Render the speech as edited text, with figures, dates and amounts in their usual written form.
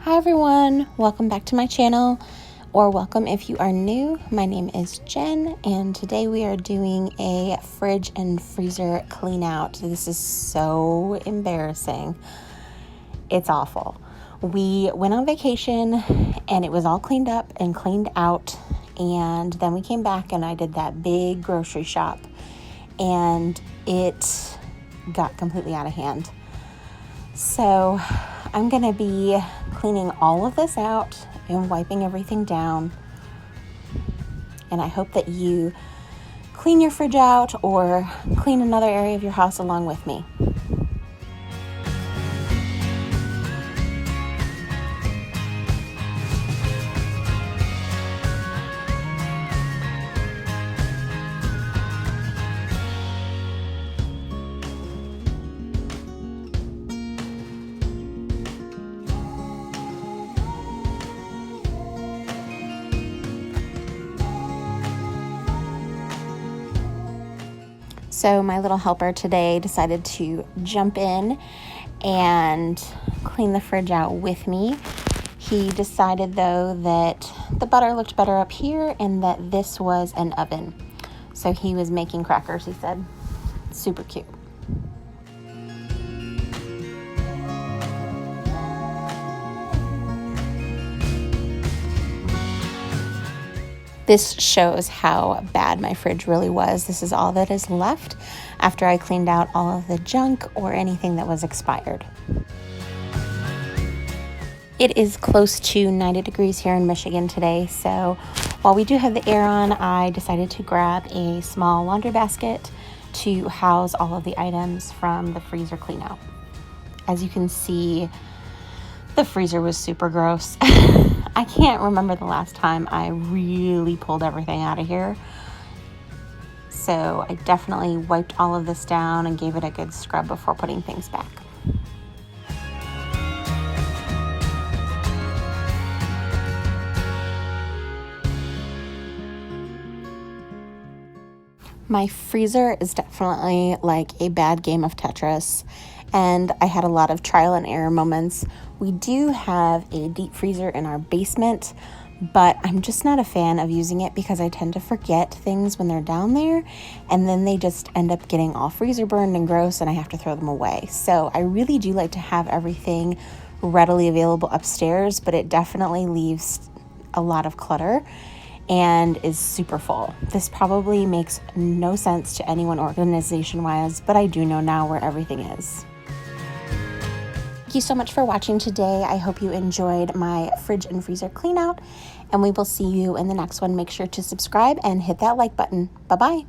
Hi everyone, welcome back to my channel, or welcome if you are new. My name is Jen, and today we are doing a fridge and freezer clean out. This is so embarrassing. It's awful. We went on vacation and it was all cleaned up and cleaned out, and then we came back and I did that big grocery shop and it got completely out of hand. So I'm going to be cleaning all of this out and wiping everything down. And I hope that you clean your fridge out or clean another area of your house along with me. So my little helper today decided to jump in and clean the fridge out with me. He decided though that the butter looked better up here and that this was an oven. So he was making crackers, he said. Super cute. This shows how bad my fridge really was. This is all that is left after I cleaned out all of the junk or anything that was expired. It is close to 90 degrees here in Michigan today, so while we do have the air on, I decided to grab a small laundry basket to house all of the items from the freezer clean out. As you can see, the freezer was super gross. I can't remember the last time I really pulled everything out of here. So I definitely wiped all of this down and gave it a good scrub before putting things back. My freezer is definitely like a bad game of Tetris, and I had a lot of trial and error moments. We do have a deep freezer in our basement, but I'm just not a fan of using it because I tend to forget things when they're down there, and then they just end up getting all freezer burned and gross and I have to throw them away. So I really do like to have everything readily available upstairs, but it definitely leaves a lot of clutter and is super full. This probably makes no sense to anyone organization-wise, but I do know now where everything is. Thank you so much for watching today. I hope you enjoyed my fridge and freezer clean out, and we will see you in the next one. Make sure to subscribe and hit that like button. Bye-bye.